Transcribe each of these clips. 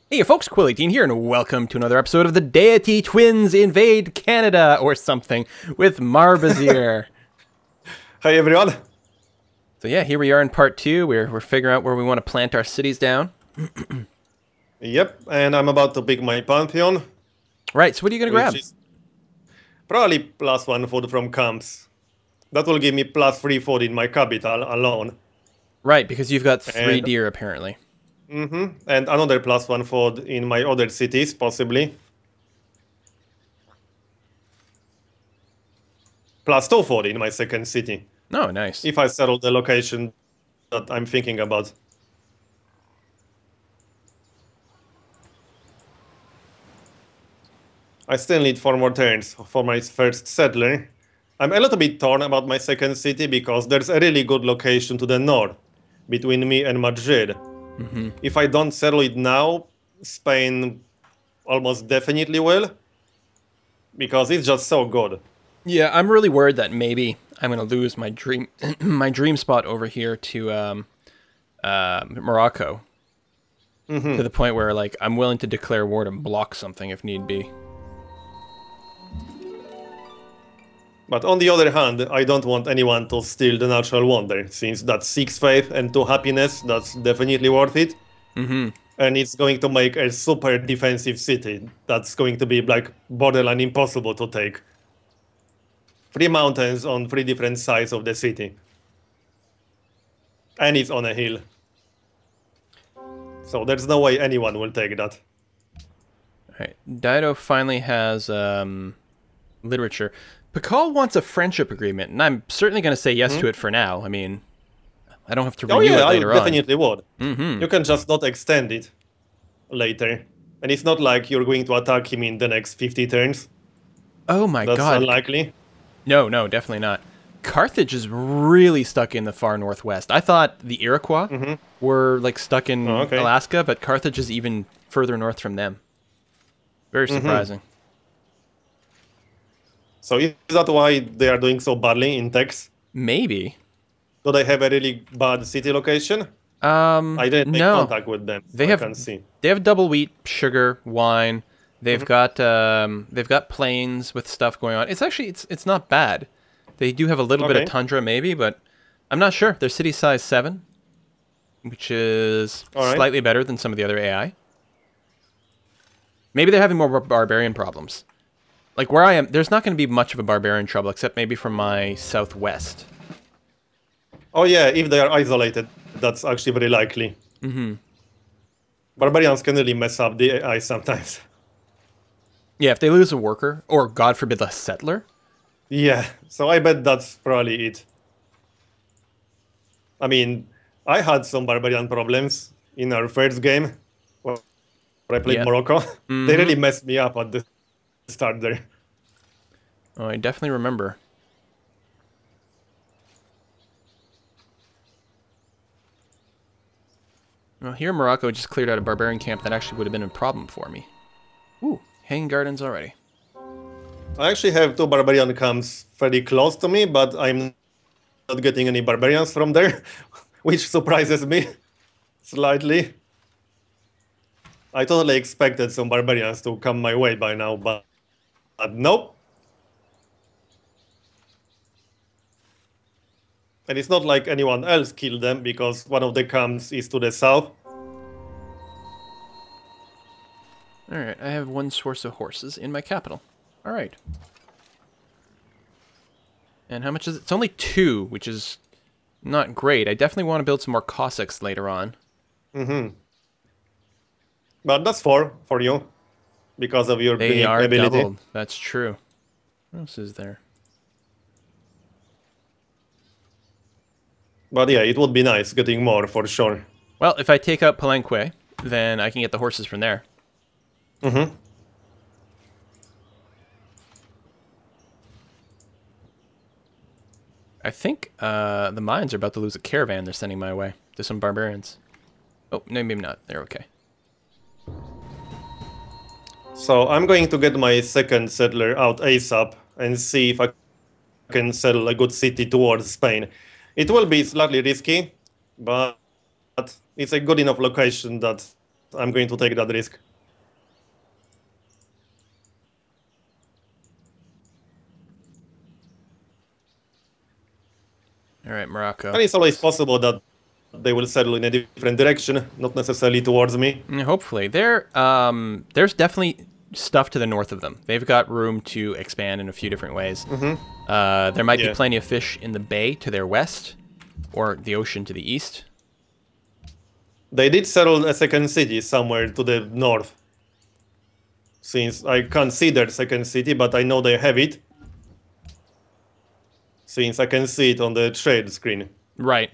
Hey folks, Quilly18 here, and welcome to another episode of the Deity Twins Invade Canada, or something, with Marbazir. Hi everyone. So yeah, here we are in part 2, we're figuring out where we want to plant our cities down. Yep, and I'm about to pick my Pantheon, Right, so what are you going to grab? which is probably +1 food from camps. That will give me +3 food in my capital alone. Right, because you've got 3 And, deer, apparently. and another +1 food in my other cities, possibly. +2 food in my second city, Oh, nice. if I settle the location that I'm thinking about. I still need 4 more turns for my first settler. I'm a little bit torn about my second city because there's a really good location to the north between me and Madrid. If I don't settle it now, Spain almost definitely will, because it's just so good. Yeah, I'm really worried that maybe I'm going to lose my dream my dream spot over here to Morocco. To the point where, like, I'm willing to declare war to block something if need be. But on the other hand, I don't want anyone to steal the natural wonder, since that's 6 faith and 2 happiness, that's definitely worth it. And it's going to make a super defensive city that's going to be like borderline impossible to take. 3 mountains on 3 different sides of the city. And it's on a hill. So there's no way anyone will take that. Alright, Dido finally has literature. Pakal wants a friendship agreement, and I'm certainly going to say yes to it for now. I mean, I don't have to renew it later I on. definitely would. You can just not extend it later. And it's not like you're going to attack him in the next 50 turns. Oh my That's god. unlikely. No, definitely not. Carthage is really stuck in the far northwest. I thought the Iroquois were like stuck in Alaska, but Carthage is even further north from them. Very surprising. So is that why they are doing so badly in Tex? Maybe. Do they have a really bad city location? I didn't make contact with them. So I can see. They have double wheat, sugar, wine. They've got plains with stuff going on. It's actually it's not bad. They do have a little bit of tundra maybe, but I'm not sure. Their city size 7, which is slightly better than some of the other AI. Maybe they're having more barbarian problems. Like where I am, there's not going to be much of a barbarian trouble, except maybe from my southwest. Oh yeah, if they are isolated, that's actually very likely. Barbarians can really mess up the AI sometimes. Yeah, if they lose a worker, or God forbid a settler. Yeah, so I bet that's probably it. I mean, I had some barbarian problems in our first game where I played Morocco. They really messed me up at the start there. Oh, I definitely remember. Well, here Morocco just cleared out a barbarian camp that actually would have been a problem for me. Ooh, hanging gardens already. I actually have 2 barbarian camps very close to me, but I'm not getting any barbarians from there, which surprises me slightly. I totally expected some barbarians to come my way by now, but nope. And it's not like anyone else killed them, because one of the camps is to the south. Alright, I have 1 source of horses in my capital. Alright. And how much is it? It's only 2, which is not great. I definitely want to build some more Cossacks later on. But that's 4 for you, because of your They are ability. doubled. That's true. What else is there? But yeah, it would be nice getting more for sure. Well, if I take out Palenque, then I can get the horses from there. I think the mines are about to lose a caravan they're sending my way. There's some barbarians. Oh, no, maybe not. They're okay. So I'm going to get my second settler out ASAP and see if I can settle a good city towards Spain. It will be slightly risky, but it's a good enough location that I'm going to take that risk. All right, Morocco. And it's always possible that they will settle in a different direction, not necessarily towards me. Hopefully. There's definitely stuff to the north of them. They've got room to expand in a few different ways. There might be plenty of fish in the bay to their west, or the ocean to the east. They did settle a second city somewhere to the north. Since I can't see their second city, but I know they have it. Since I can see it on the trade screen. Right.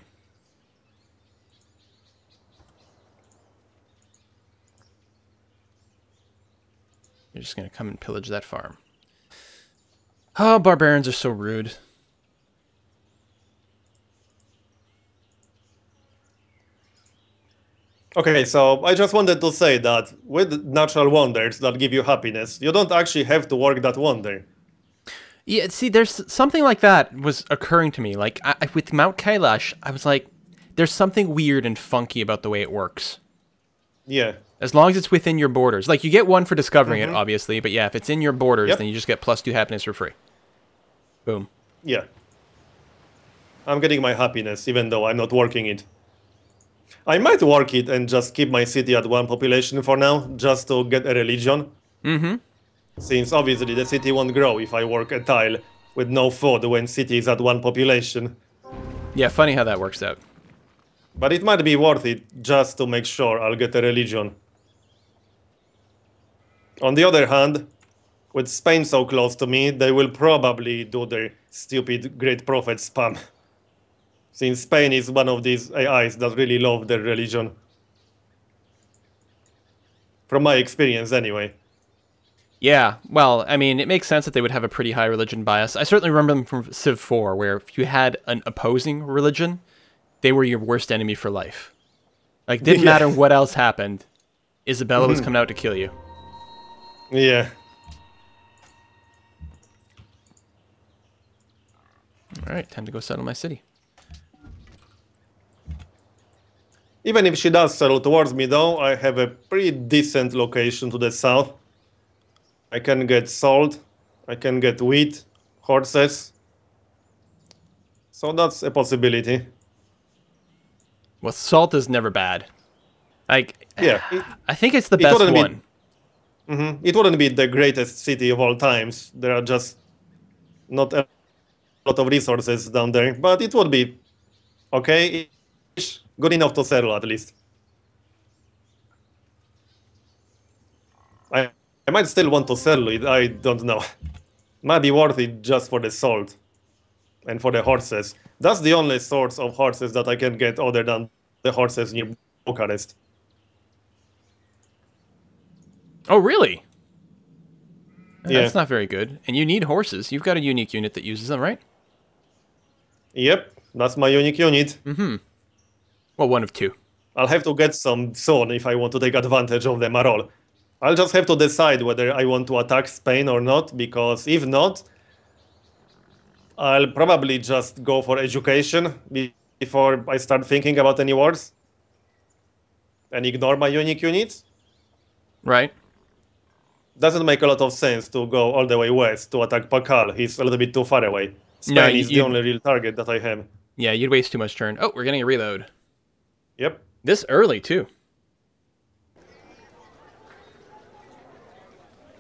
You're just going to come and pillage that farm. Oh, barbarians are so rude. Okay, so I just wanted to say that with natural wonders that give you happiness, you don't actually have to work that wonder. Yeah, see, there's something like that was occurring to me. Like, with Mount Kailash, I was like, there's something weird and funky about the way it works. Yeah. As long as it's within your borders. Like, you get one for discovering it, obviously, but yeah, if it's in your borders, then you just get +2 happiness for free. Boom. Yeah. I'm getting my happiness, even though I'm not working it. I might work it and just keep my city at 1 population for now, just to get a religion. Since obviously the city won't grow if I work a tile with no food when city is at 1 population. Yeah, funny how that works out. But it might be worth it just to make sure I'll get a religion. On the other hand, with Spain so close to me, they will probably do their stupid Great Prophet spam. Since Spain is one of these AIs that really love their religion. From my experience, anyway. Yeah, well, I mean, it makes sense that they would have a pretty high religion bias. I certainly remember them from Civ 4, where if you had an opposing religion, they were your worst enemy for life. Like, didn't matter what else happened, Isabella was coming out to kill you. Yeah. Alright, time to go settle my city. Even if she does settle towards me, though, I have a pretty decent location to the south. I can get salt, I can get wheat, horses. So that's a possibility. Well, salt is never bad. Like, yeah, I think it's the best one. It wouldn't be the greatest city of all times. There are just not a lot of resources down there, but it would be okay. Good enough to settle, at least. I might still want to settle it, I don't know. Might be worth it just for the salt. And for the horses. That's the only source of horses that I can get other than the horses near Bucharest. Oh, really? Yeah. That's not very good. And you need horses. You've got a unique unit that uses them, right? Yep, that's my unique unit. Well, one of 2. I'll have to get some soon if I want to take advantage of them at all. I'll just have to decide whether I want to attack Spain or not, because if not, I'll probably just go for education before I start thinking about any wars. And ignore my unique units. Right. Doesn't make a lot of sense to go all the way west to attack Pakal. He's a little bit too far away. Spain is the only real target that I have. Yeah, you'd waste too much turn. Oh, we're getting a reload. Yep. This early, too.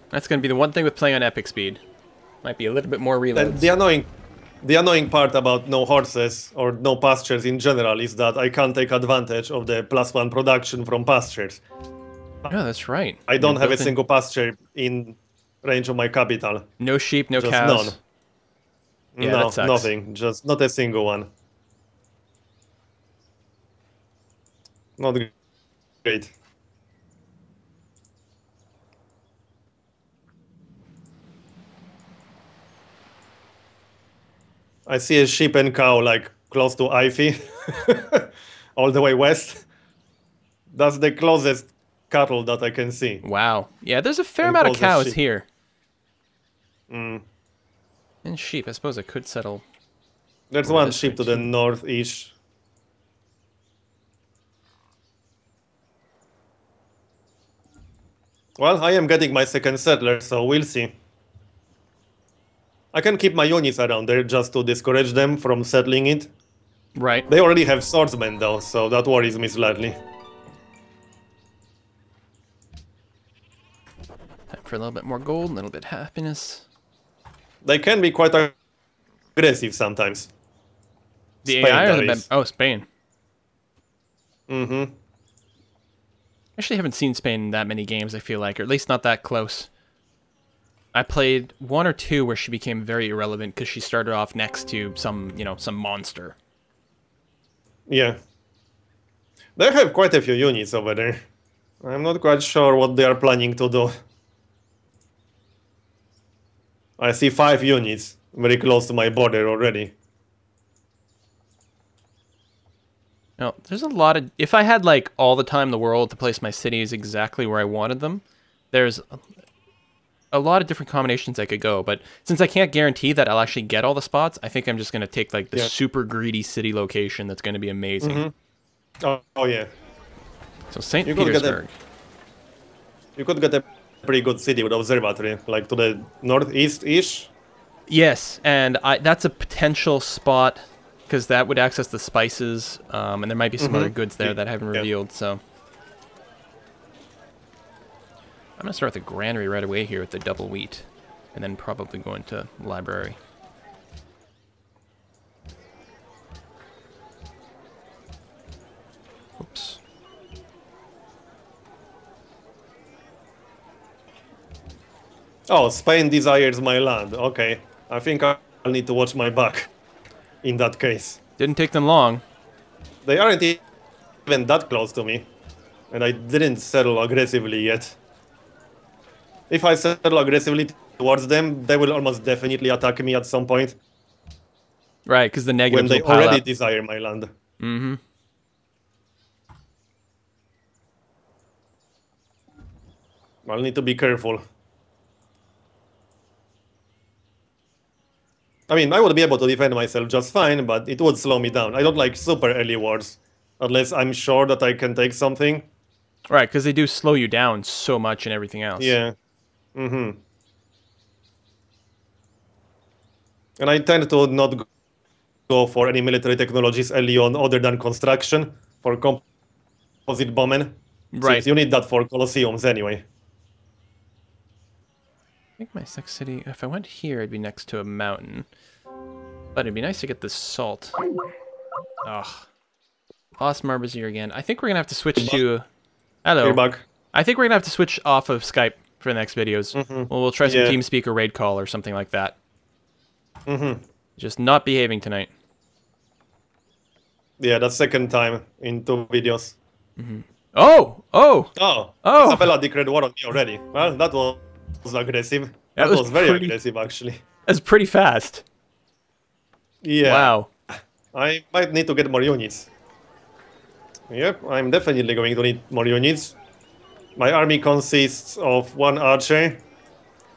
That's going to be the one thing with playing on epic speed. Might be a little bit more reloads. And the annoying part about no horses or no pastures in general is that I can't take advantage of the +1 production from pastures. No, that's right. I don't have a single pasture in range of my capital. No sheep, no just cows. None. Yeah, no, that sucks. Nothing. Just not a single one. Not great. I see a sheep and cow like close to Ivy, all the way west. That's the closest cattle that I can see. Wow. Yeah, there's a fair amount of cows sheep. here. And sheep, I suppose I could settle. There's one sheep to the northeast. Well, I am getting my second settler, so we'll see. I can keep my units around there just to discourage them from settling it. Right. They already have swordsmen though, so that worries me slightly. Time for a little bit more gold, a little bit happiness. They can be quite aggressive sometimes. The Spain, AI or that the... is. Oh, Spain. Mm-hmm. Actually haven't seen Spain in that many games, I feel like, or at least not that close. I played 1 or 2 where she became very irrelevant because she started off next to some, you know, some monster. Yeah. They have quite a few units over there. I'm not quite sure what they are planning to do. I see 5 units very close to my border already. No, there's a lot of... If I had, like, all the time in the world to place my cities exactly where I wanted them, there's a lot of different combinations I could go. But since I can't guarantee that I'll actually get all the spots, I think I'm just going to take, like, the super greedy city location that's going to be amazing. Mm-hmm. Oh, yeah. So St. Petersburg. You could get a pretty good city with observatory, like to the northeast-ish. Yes, and that's a potential spot... because that would access the spices, and there might be some other goods there that I haven't revealed, so... I'm going to start with the granary right away here with the double wheat, and then probably go into library. Oops. Oh, Spain desires my land. Okay, I think I'll need to watch my back in that case. Didn't take them long. They aren't even that close to me, and I didn't settle aggressively yet. If I settle aggressively towards them, they will almost definitely attack me at some point. Right, because the negatives when they will pile already up. desire my land. Mm-hmm. I'll need to be careful. I mean, I would be able to defend myself just fine, but it would slow me down. I don't like super early wars, unless I'm sure that I can take something. Right, because they do slow you down so much and everything else. Yeah. Mm-hmm. And I tend to not go for any military technologies early on other than construction for composite bombing. Right. Since you need that for colosseums anyway. I think my next city, if I went here, I'd be next to a mountain. But it'd be nice to get this salt. Ugh. Lost Marbazier again. I think we're going to have to switch to... Hello. You're back. I think we're going to have to switch off of Skype for the next videos. Well, we'll try some TeamSpeak or raid call or something like that. Just not behaving tonight. Yeah, that's second time in 2 videos. Oh! Oh! Oh! Oh! Isabella declared war on me already. Well, that was aggressive. That was very aggressive, actually. That's pretty fast. Yeah. Wow. I might need to get more units. Yep, I'm definitely going to need more units. My army consists of 1 archer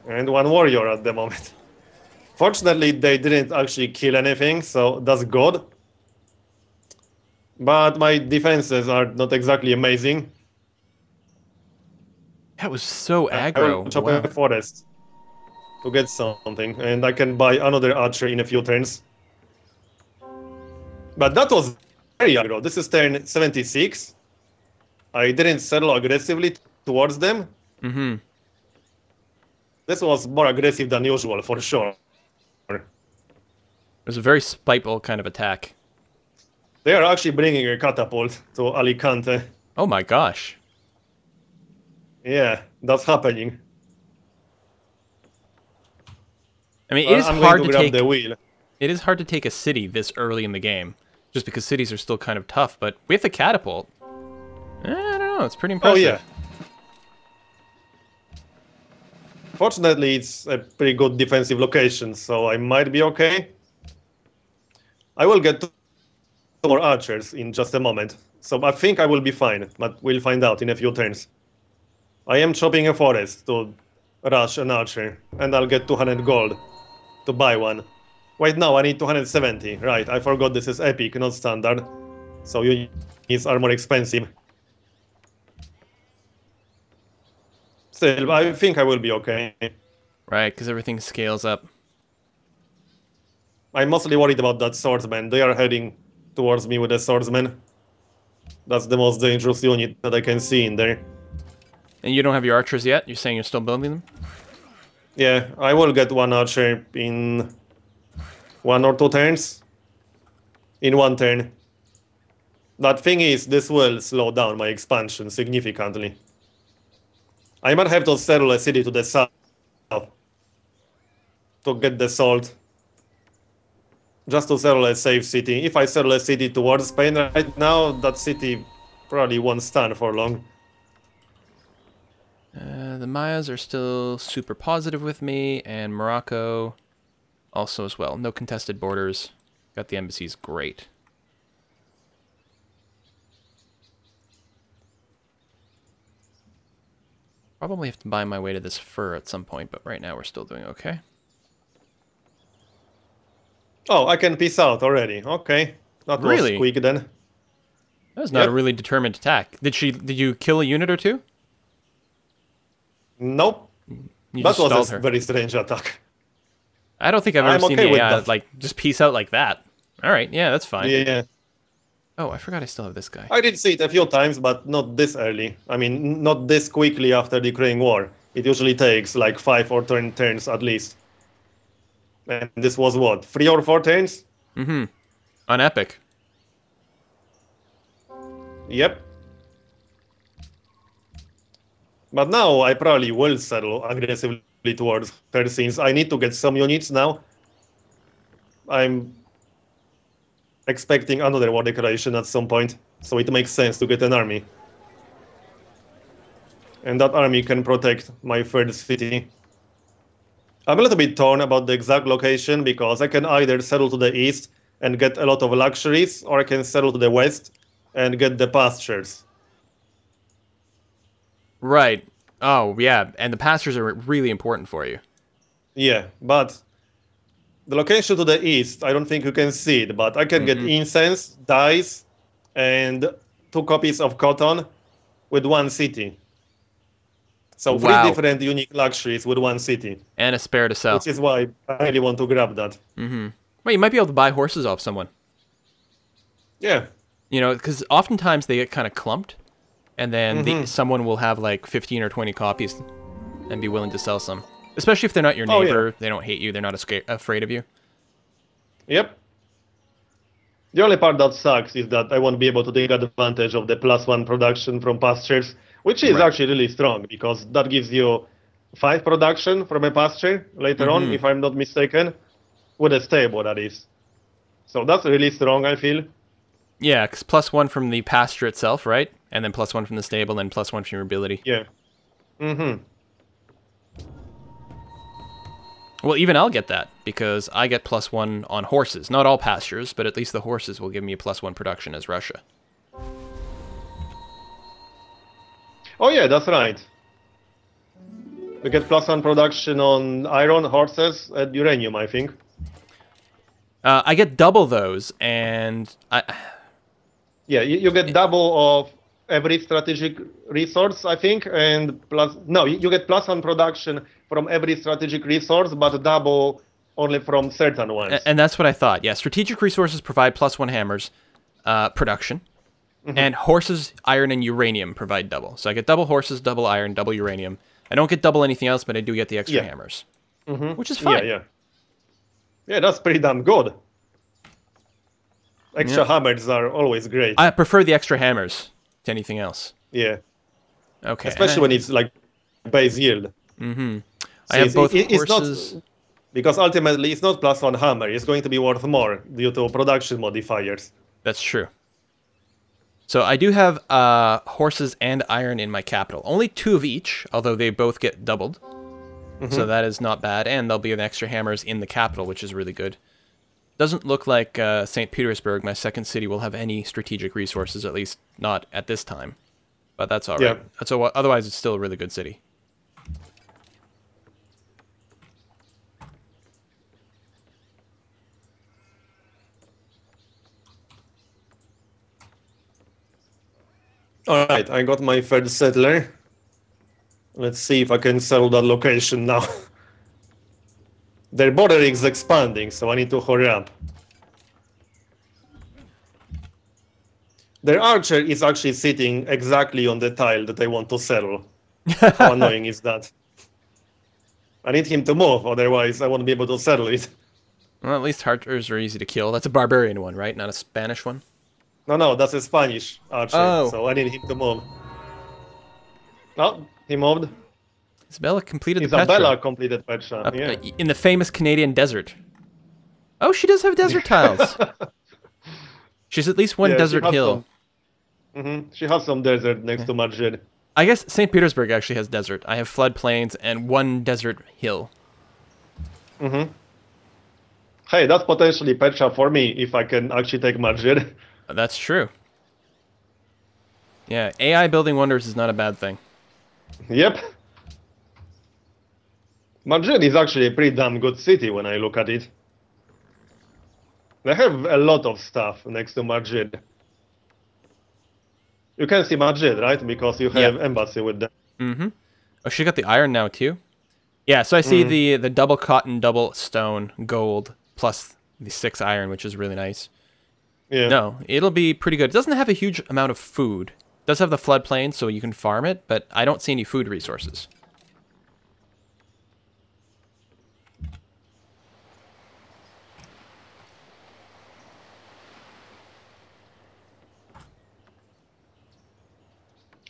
and 1 warrior at the moment. Fortunately, they didn't actually kill anything, so that's good. But my defenses are not exactly amazing. That was so I aggro. will chop Wow. a forest to get something, and I can buy another archer in a few turns. But that was very aggro. This is turn 76. I didn't settle aggressively towards them. This was more aggressive than usual, for sure. It was a very spiteful kind of attack. They are actually bringing a catapult to Alicante. Oh my gosh. Yeah, that's happening. I mean, it is I'm hard going to to grab take... the wheel. It is hard to take a city this early in the game, just because cities are still kind of tough, but with the catapult, I don't know, it's pretty impressive. Oh, yeah. Fortunately, it's a pretty good defensive location, so I might be okay. I will get 2 more archers in just a moment, so I think I will be fine, but we'll find out in a few turns. I am chopping a forest to rush an archer, and I'll get 200 gold to buy one. Wait, no, I need 270. Right, I forgot this is epic, not standard. So units are more expensive. still, I think I will be okay. Right, because everything scales up. I'm mostly worried about that swordsman. They are heading towards me with a swordsman. That's the most dangerous unit that I can see in there. And you don't have your archers yet? You're saying you're still building them? Yeah, I will get one archer in 1 or 2 turns. In 1 turn. That thing is, this will slow down my expansion significantly. I might have to settle a city to the south to get the salt. Just to settle a safe city. If I settle a city towards Spain right now, that city probably won't stand for long. The Mayas are still super positive with me, and Morocco also as well. No contested borders. Got the embassies. Great. Probably have to buy my way to this fur at some point, but right now we're still doing okay. Oh, I can peace out already. Okay. That was Really? quick then. That was not a really determined attack. Did you kill a unit or two? Nope. You That just was stalled a her. very strange attack. I don't think I've ever seen okay the with AI that. like just peace out like that. All right, yeah, that's fine. Yeah. Oh, I forgot I still have this guy. I did see it a few times, but not this early. I mean, not this quickly after the Ukraine war. It usually takes like 5 or 10 turns at least. And this was what, 3 or 4 turns? Mm-hmm. On Epic. Yep. But now I probably will settle aggressively towards her since I need to get some units now. I'm expecting another war declaration at some point, so it makes sense to get an army. And that army can protect my third city. I'm a little bit torn about the exact location because I can either settle to the east and get a lot of luxuries, or I can settle to the west and get the pastures. Right. Oh, yeah, and the pastures are really important for you. Yeah, but the location to the east, I don't think you can see it, but I can get incense, dyes, and 2 copies of cotton with 1 city. So 3 different unique luxuries with 1 city. And a spare to sell. Which is why I really want to grab that. Mm-hmm. Well, you might be able to buy horses off someone. Yeah. You know, because oftentimes they get kind of clumped, and then someone will have like 15 or 20 copies and be willing to sell some. Especially if they're not your neighbor, they don't hate you, they're not afraid of you. Yep. The only part that sucks is that I won't be able to take advantage of the +1 production from pastures, which is actually really strong, because that gives you 5 production from a pasture later on, if I'm not mistaken, with a stable, that is. So that's really strong, I feel. Yeah, because +1 from the pasture itself, right? And then +1 from the stable, and +1 from your ability. Yeah. Well, even I'll get that, because I get +1 on horses. Not all pastures, but at least the horses will give me a +1 production as Russia. Oh yeah, that's right. We get +1 production on iron, horses, and uranium, I think. I get double those, and Yeah, you get double of every strategic resource, I think, and you get +1 production from every strategic resource, but double only from certain ones. And that's what I thought. Yeah, strategic resources provide +1 hammers production, and horses, iron, and uranium provide double. So I get double horses, double iron, double uranium. I don't get double anything else, but I do get the extra hammers, which is fine. Yeah, that's pretty damn good. Extra hammers are always great. I prefer the extra hammers to anything else. Yeah. Okay. Especially when it's like base yield. I have both horses. Not, because ultimately it's not +1 hammer. It's going to be worth more due to production modifiers. That's true. So I do have horses and iron in my capital. Only 2 of each, although they both get doubled. So that is not bad. And there'll be an extra hammers in the capital, which is really good. Doesn't look like St. Petersburg, my second city, will have any strategic resources, at least not at this time. But that's all right. So otherwise, it's still a really good city. All right, I got my third settler. Let's see if I can settle that location now. Their border is expanding, so I need to hurry up. Their archer is actually sitting exactly on the tile that I want to settle. How annoying is that? I need him to move, otherwise I won't be able to settle it. Well, at least archers are easy to kill. That's a barbarian one, right? Not a Spanish one? No, that's a Spanish archer, Oh. so I need him to move. Oh, he moved. Isabella completed the Isabella Petra. completed Petra, yeah. In the famous Canadian desert. Oh, she does have desert tiles. She's at least one desert hill. She has some desert next to Madrid. I guess St. Petersburg actually has desert. I have floodplains and one desert hill. Hey, that's potentially Petra for me if I can actually take Madrid. That's true. Yeah, AI building wonders is not a bad thing. Yep. Madrid is actually a pretty damn good city when I look at it. They have a lot of stuff next to Madrid. You can see Madrid, right? Because you have embassy with them. Mm-hmm. Oh, she got the iron now too? Yeah, so I see the double cotton, double stone, gold, plus the 6 iron, which is really nice. Yeah. No, it'll be pretty good. It doesn't have a huge amount of food. It does have the floodplain, so you can farm it, but I don't see any food resources.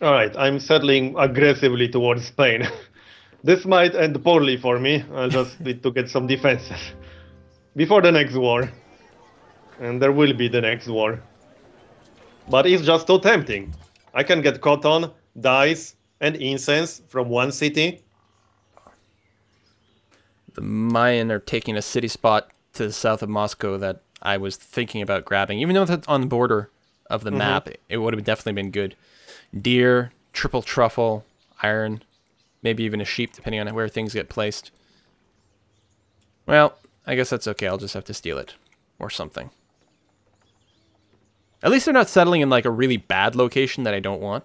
Alright, I'm settling aggressively towards Spain. This might end poorly for me. I'll just need to get some defenses. Before the next war. And there will be the next war. But it's just too tempting. I can get cotton, dyes, and incense from one city. The Mayan are taking a city spot to the south of Moscow that I was thinking about grabbing. Even though that's on the border of the map, it would have definitely been good. Deer, triple truffle, iron, maybe even a sheep, depending on where things get placed. Well, I guess that's okay. I'll just have to steal it. Or something. At least they're not settling in like a really bad location that I don't want.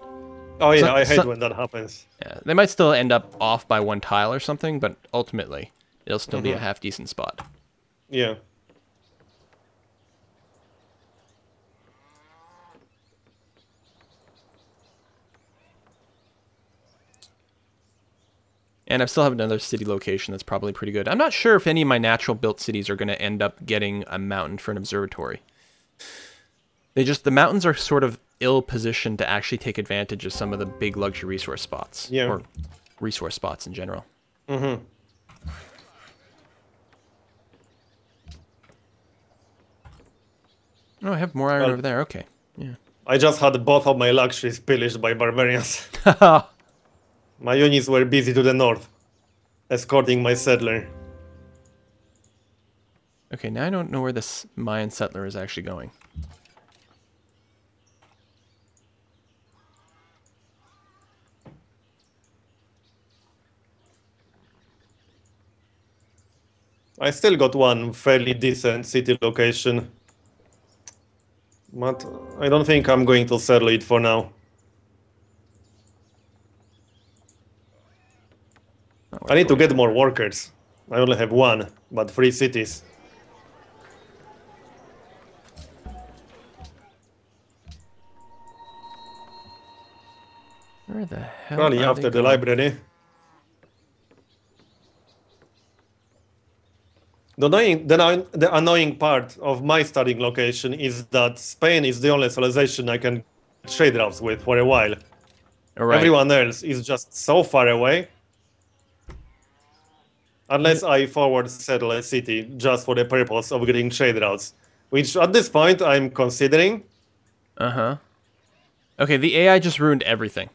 Oh yeah, I hate when that happens. Yeah, they might still end up off by 1 tile or something, but ultimately, it'll still be a half-decent spot. Yeah. And I still have another city location that's probably pretty good. I'm not sure if any of my natural built cities are going to end up getting a mountain for an observatory. The mountains are sort of ill-positioned to actually take advantage of some of the big luxury resource spots. Yeah. Or resource spots in general. Mm-hmm. Oh, I have more iron over there. Okay. Yeah. I just had both of my luxuries pillaged by barbarians. My units were busy to the north, escorting my settler. Okay, now I don't know where this Mayan settler is actually going. I still got one fairly decent city location. But I don't think I'm going to settle it for now. I need to get more workers. I only have 1, but 3 cities. Where the hell Probably are after they the going? library. The annoying part of my studying location is that Spain is the only civilization I can trade routes with for a while. Right. Everyone else is just so far away. Unless I forward settle a city just for the purpose of getting trade routes. Which at this point I'm considering. Uh-huh. Okay, the AI just ruined everything.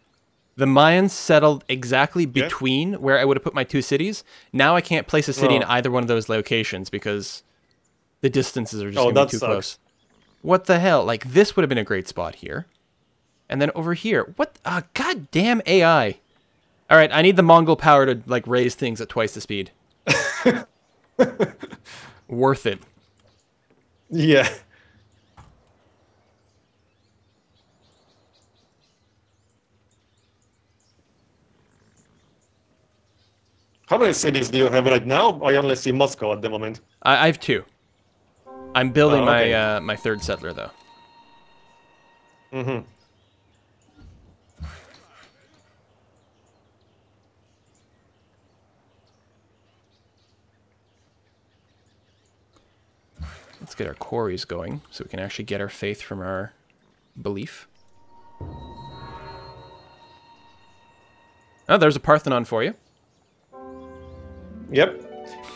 The Mayans settled exactly between where I would have put my 2 cities. Now I can't place a city in either one of those locations because the distances are just going to be too close. What the hell? Like, this would have been a great spot here. And then over here. What? Goddamn AI. All right, I need the Mongol power to, like, raise things at twice the speed. Worth it. Yeah. How many cities do you have right now? I only see Moscow at the moment. I have 2. I'm building okay. my 3rd settler, though. Mm-hmm. Let's get our quarries going, so we can actually get our faith from our belief. Oh, there's a Parthenon for you. Yep.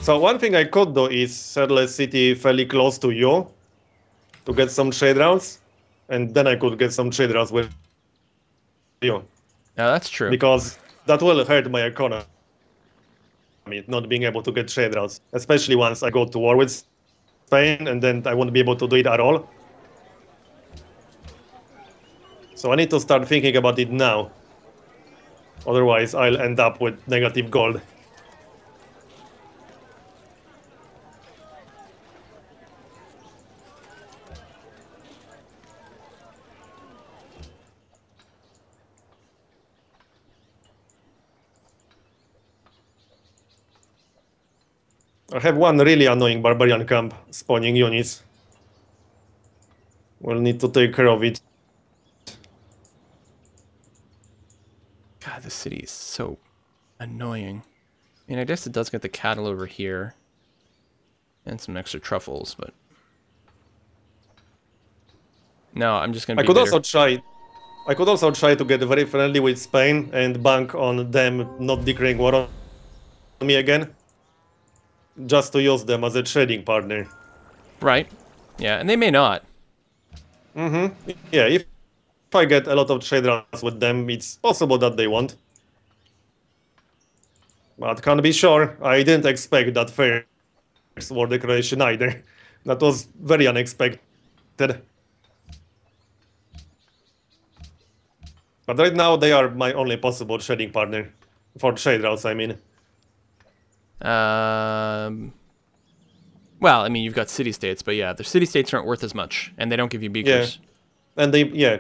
So one thing I could do is settle a city fairly close to you to get some trade routes, and then I could get some trade routes with you. No, that's true. Because that will hurt my economy, not being able to get trade routes, especially once I go to war with Spain, and then I won't be able to do it at all. So I need to start thinking about it now. Otherwise, I'll end up with negative gold. I have one really annoying barbarian camp spawning units. We'll need to take care of it. God, this city is so annoying. I mean, I guess it does get the cattle over here. And some extra truffles, but... No, I'm just gonna be bitter. I could also try to get very friendly with Spain and bank on them not declaring war on me again. Just to use them as a trading partner. Right. Yeah, and they may not. Mm-hmm. Yeah, if I get a lot of trade routes with them, it's possible that they won't. But can't be sure. I didn't expect that first war declaration either. That was very unexpected. But right now, they are my only possible trading partner. For trade routes, I mean. Well, I mean, you've got city-states, but yeah, the city-states aren't worth as much, and they don't give you beakers. Yeah, and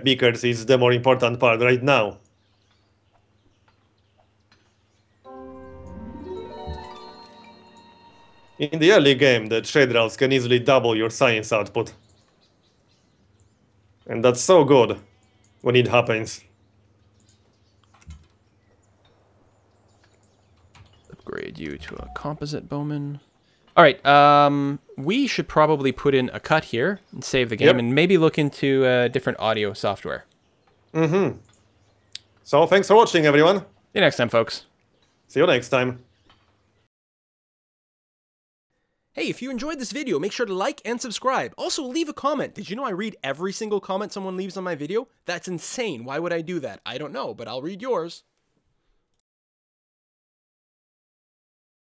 beakers is the more important part right now. In the early game, the trade routes can easily double your science output. And that's so good when it happens. Upgrade you to a composite bowman. All right, we should probably put in a cut here and save the game, and maybe look into different audio software. Mm-hmm. So thanks for watching, everyone. See you next time, folks. See you next time. Hey, if you enjoyed this video, make sure to like and subscribe. Also, leave a comment. Did you know I read every single comment someone leaves on my video? That's insane. Why would I do that? I don't know, but I'll read yours.